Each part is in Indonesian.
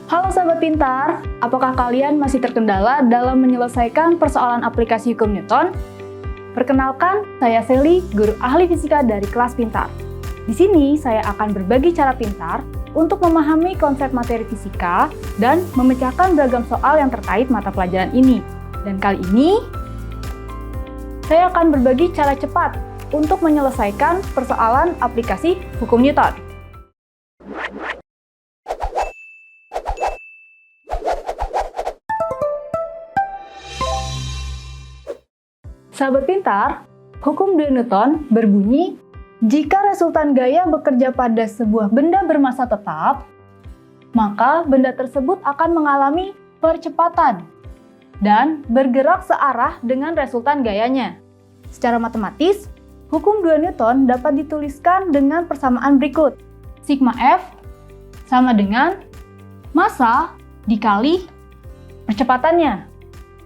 Halo sahabat pintar, apakah kalian masih terkendala dalam menyelesaikan persoalan aplikasi hukum Newton? Perkenalkan, saya Sally, guru ahli fisika dari kelas pintar. Di sini saya akan berbagi cara pintar untuk memahami konsep materi fisika dan memecahkan beragam soal yang terkait mata pelajaran ini. Dan kali ini, saya akan berbagi cara cepat untuk menyelesaikan persoalan aplikasi hukum Newton. Sahabat pintar, hukum 2 Newton berbunyi, jika resultan gaya bekerja pada sebuah benda bermassa tetap, maka benda tersebut akan mengalami percepatan dan bergerak searah dengan resultan gayanya. Secara matematis, hukum 2 Newton dapat dituliskan dengan persamaan berikut. Sigma F sama dengan massa dikali percepatannya.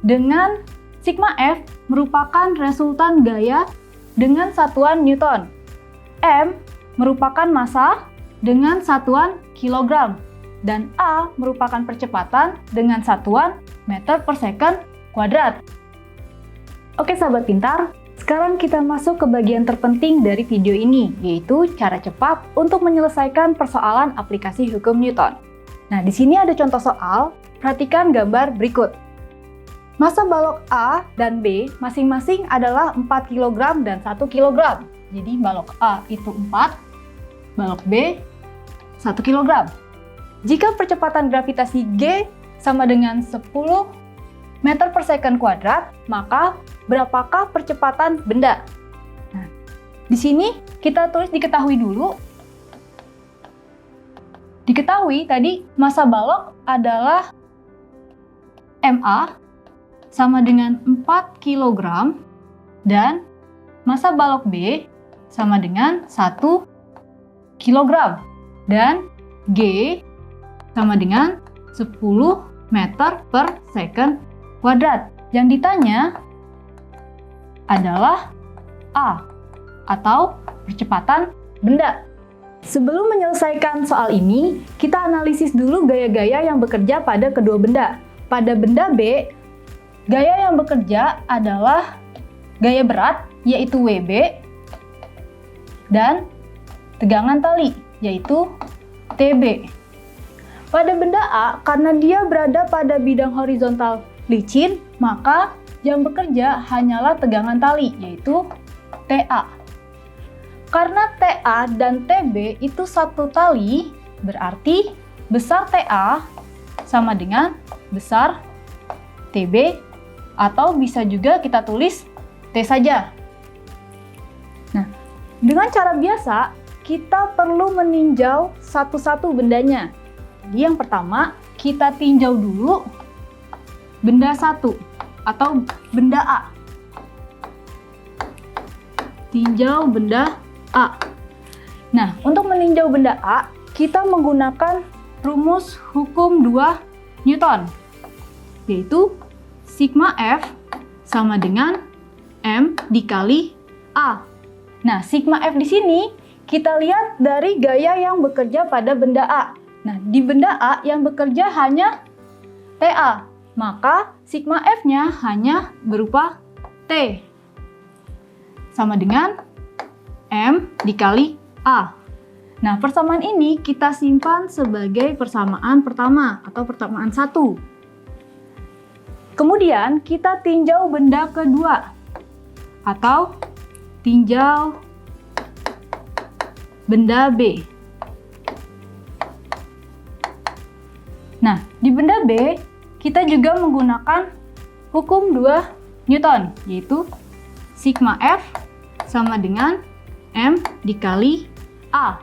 Dengan sigma F merupakan resultan gaya dengan satuan Newton. M merupakan massa dengan satuan kilogram. Dan A merupakan percepatan dengan satuan meter per second kuadrat. Oke sahabat pintar, sekarang kita masuk ke bagian terpenting dari video ini, yaitu cara cepat untuk menyelesaikan persoalan aplikasi hukum Newton. Nah, di sini ada contoh soal, perhatikan gambar berikut. Massa balok A dan B masing-masing adalah 4 kg dan 1 kg. Jadi balok A itu 4, balok B 1 kg. Jika percepatan gravitasi G sama dengan 10 meter per second kuadrat, maka berapakah percepatan benda? Nah, di sini kita tulis diketahui dulu. Diketahui tadi massa balok adalah MA sama dengan 4 kg dan massa balok B sama dengan 1 kg dan G sama dengan 10 meter per second kuadrat. Yang ditanya adalah A atau percepatan benda. Sebelum menyelesaikan soal ini, kita analisis dulu gaya-gaya yang bekerja pada kedua benda. Pada benda B, gaya yang bekerja adalah gaya berat, yaitu WB, dan tegangan tali, yaitu TB. Pada benda A, karena dia berada pada bidang horizontal licin, maka yang bekerja hanyalah tegangan tali, yaitu TA. Karena TA dan TB itu satu tali, berarti besar TA sama dengan besar TB, atau bisa juga kita tulis T saja. Nah, dengan cara biasa, kita perlu meninjau satu-satu bendanya. Jadi yang pertama, kita tinjau dulu benda 1 atau benda A. Tinjau benda A. Nah, untuk meninjau benda A, kita menggunakan rumus hukum 2 Newton, yaitu sigma F sama dengan M dikali A. Nah, sigma F di sini kita lihat dari gaya yang bekerja pada benda A. Nah, di benda A yang bekerja hanya TA, maka sigma F-nya hanya berupa T. Sama dengan M dikali A. Nah, persamaan ini kita simpan sebagai persamaan pertama atau persamaan 1. Kemudian kita tinjau benda kedua atau tinjau benda B. Nah, di benda B kita juga menggunakan hukum 2 Newton, yaitu sigma F sama dengan M dikali A.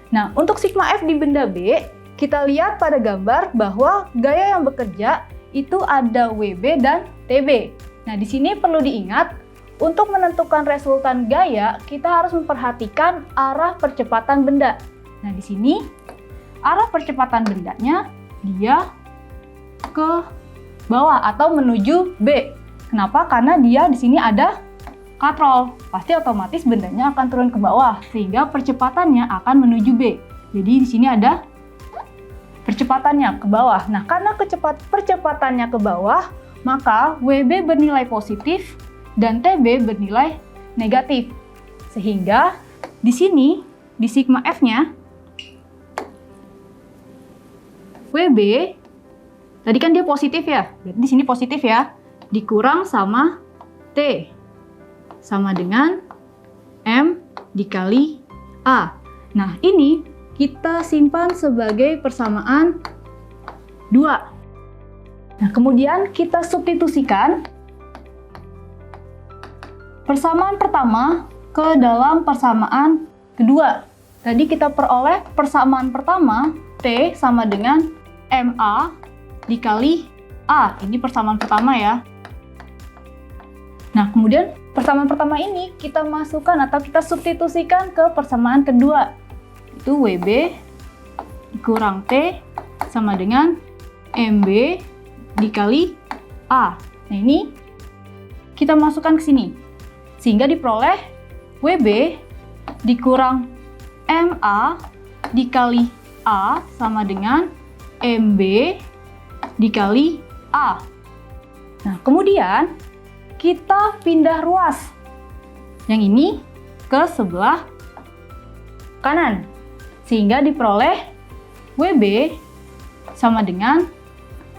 Nah, untuk sigma F di benda B, kita lihat pada gambar bahwa gaya yang bekerja itu ada WB dan TB. Nah, di sini perlu diingat, untuk menentukan resultan gaya, kita harus memperhatikan arah percepatan benda. Nah, di sini arah percepatan bendanya dia ke bawah atau menuju B. Kenapa? Karena dia di sini ada katrol. Pasti otomatis bendanya akan turun ke bawah sehingga percepatannya akan menuju B. Jadi di sini ada percepatannya ke bawah. Nah, karena percepatannya ke bawah, maka WB bernilai positif dan TB bernilai negatif. Sehingga di sini, di sigma F-nya, WB, tadi kan dia positif ya, berarti di sini positif ya, dikurang sama T, sama dengan M dikali A. Nah, ini kita simpan sebagai persamaan 2. Nah, kemudian kita substitusikan persamaan pertama ke dalam persamaan kedua. Tadi kita peroleh persamaan pertama, T sama dengan MA dikali A. Ini persamaan pertama ya. Nah, kemudian persamaan pertama ini kita masukkan atau kita substitusikan ke persamaan kedua. Itu WB dikurang T sama dengan MB dikali A. Nah, ini kita masukkan ke sini. Sehingga diperoleh WB dikurang MA dikali A sama dengan MB dikali A. Nah, kemudian kita pindah ruas. Yang ini ke sebelah kanan. Sehingga diperoleh WB sama dengan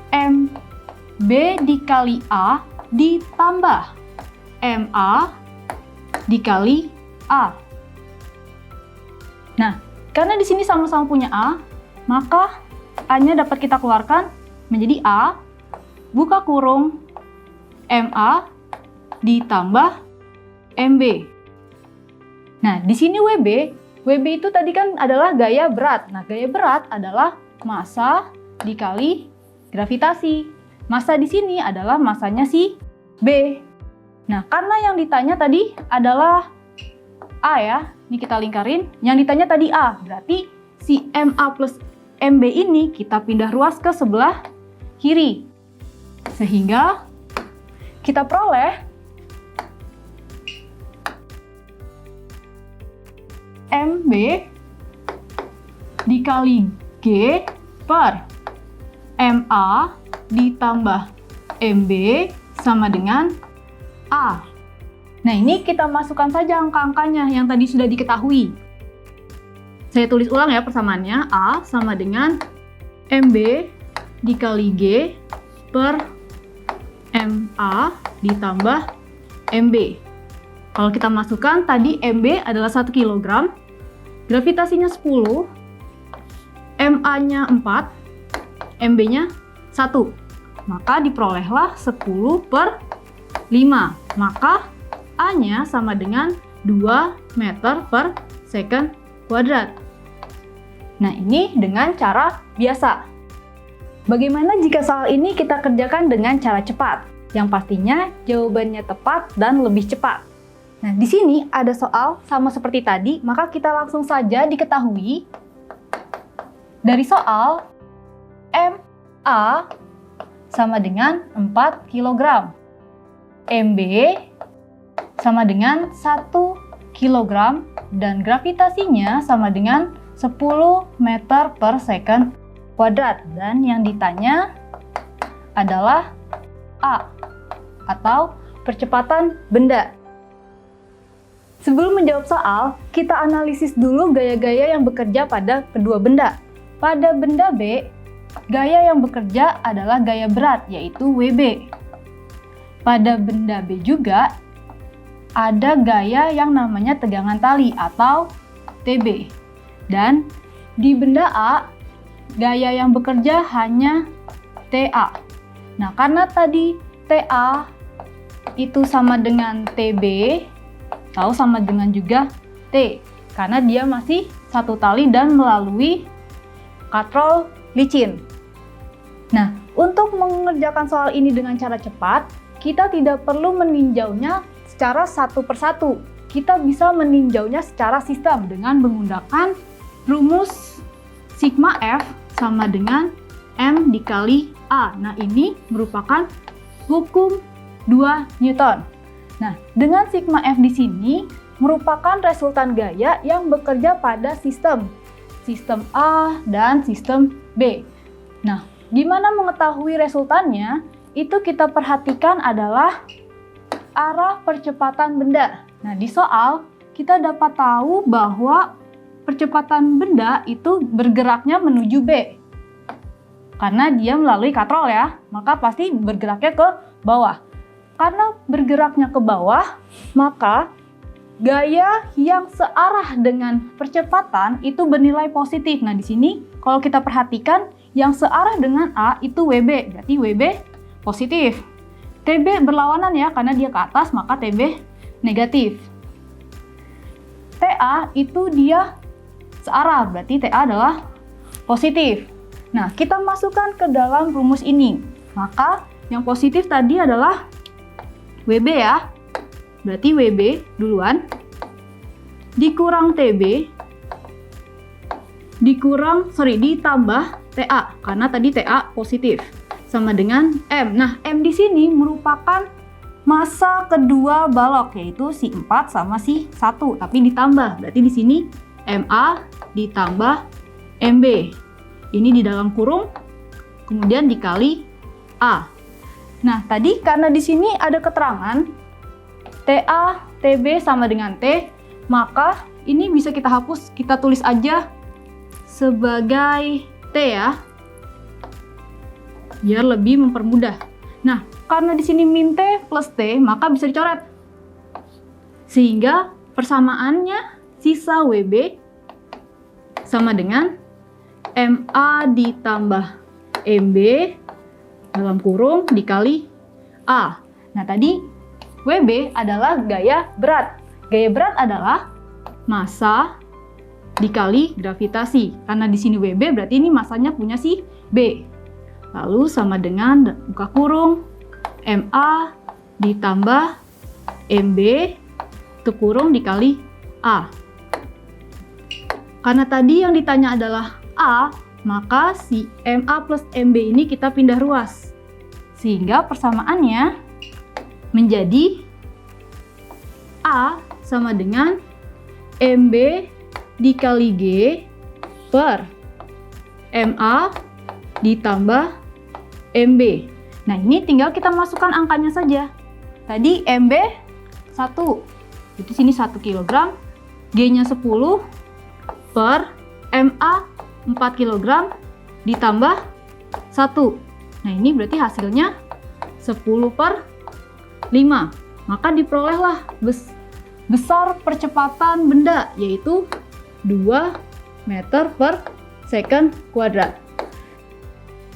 MB dikali A ditambah MA dikali A. Nah, karena di sini sama-sama punya A, maka A-nya dapat kita keluarkan menjadi A, buka kurung, MA ditambah MB. Nah, di sini WB itu tadi kan adalah gaya berat. Nah, gaya berat adalah massa dikali gravitasi. Massa di sini adalah massanya si B. Nah, karena yang ditanya tadi adalah A ya, ini kita lingkarin. Yang ditanya tadi A, berarti si MA plus MB ini kita pindah ruas ke sebelah kiri. Sehingga kita peroleh MB dikali G per MA ditambah MB sama dengan A. Nah, ini kita masukkan saja angka-angkanya yang tadi sudah diketahui. Saya tulis ulang ya persamaannya. A sama dengan MB dikali G per MA ditambah MB. Kalau kita masukkan, tadi MB adalah 1 kg, gravitasinya 10, MA-nya 4, MB-nya 1. Maka diperolehlah 10 per 5. Maka A-nya sama dengan 2 meter per second kuadrat. Nah, ini dengan cara biasa. Bagaimana jika soal ini kita kerjakan dengan cara cepat? Yang pastinya jawabannya tepat dan lebih cepat. Nah, di sini ada soal sama seperti tadi, maka kita langsung saja diketahui dari soal MA sama dengan 4 kg. MB sama dengan 1 kg dan gravitasinya sama dengan 10 meter per second kuadrat. Dan yang ditanya adalah A atau percepatan benda. Sebelum menjawab soal, kita analisis dulu gaya-gaya yang bekerja pada kedua benda. Pada benda B, gaya yang bekerja adalah gaya berat, yaitu WB. Pada benda B juga ada gaya yang namanya tegangan tali atau TB. Dan di benda A, gaya yang bekerja hanya TA. Nah, karena tadi TA itu sama dengan TB, atau sama dengan juga T, karena dia masih satu tali dan melalui katrol licin. Nah, untuk mengerjakan soal ini dengan cara cepat, kita tidak perlu meninjaunya secara satu persatu. Kita bisa meninjaunya secara sistem dengan menggunakan rumus sigma F sama dengan M dikali A. Nah, ini merupakan hukum 2 Newton. Nah, dengan sigma F di sini merupakan resultan gaya yang bekerja pada sistem A dan sistem B. Nah, gimana mengetahui resultannya? Itu kita perhatikan adalah arah percepatan benda. Nah, di soal kita dapat tahu bahwa percepatan benda itu bergeraknya menuju B. Karena dia melalui katrol ya, maka pasti bergeraknya ke bawah. Karena bergeraknya ke bawah, maka gaya yang searah dengan percepatan itu bernilai positif. Nah, di sini kalau kita perhatikan yang searah dengan A itu WB, berarti WB positif. TB berlawanan ya, karena dia ke atas, maka TB negatif. TA itu dia searah, berarti TA adalah positif. Nah, kita masukkan ke dalam rumus ini. Maka yang positif tadi adalah WB ya. Berarti WB duluan dikurang TB ditambah TA karena tadi TA positif sama dengan M. Nah, M di sini merupakan massa kedua balok, yaitu si 4 sama si 1, tapi ditambah. Berarti di sini MA ditambah MB. Ini di dalam kurung, kemudian dikali A. Nah, tadi karena di sini ada keterangan TA, TB sama dengan T, maka ini bisa kita hapus, kita tulis aja sebagai T ya, biar lebih mempermudah. Nah, karena di sini min T plus T, maka bisa dicoret. Sehingga persamaannya sisa WB sama dengan MA ditambah MB dalam kurung dikali A. Nah, tadi WB adalah gaya berat. Gaya berat adalah massa dikali gravitasi. Karena di sini WB berarti ini massanya punya si B. Lalu sama dengan buka kurung MA ditambah MB itu kurung dikali A. Karena tadi yang ditanya adalah A, maka si MA plus MB ini kita pindah ruas. Sehingga persamaannya menjadi A sama dengan MB dikali G per MA ditambah MB. Nah, ini tinggal kita masukkan angkanya saja. Tadi MB 1, itu sini 1 kg, G-nya 10 per MA 4 kg ditambah 1. Nah, ini berarti hasilnya 10 per 5. Maka diperolehlah besar percepatan benda, yaitu 2 meter per second kuadrat.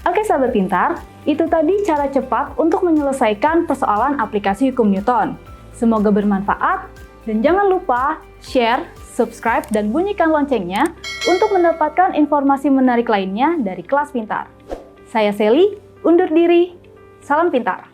Oke sahabat pintar, itu tadi cara cepat untuk menyelesaikan persoalan aplikasi hukum Newton. Semoga bermanfaat, dan jangan lupa share, subscribe, dan bunyikan loncengnya untuk mendapatkan informasi menarik lainnya dari Kelas Pintar. Saya Sally, undur diri. Salam pintar.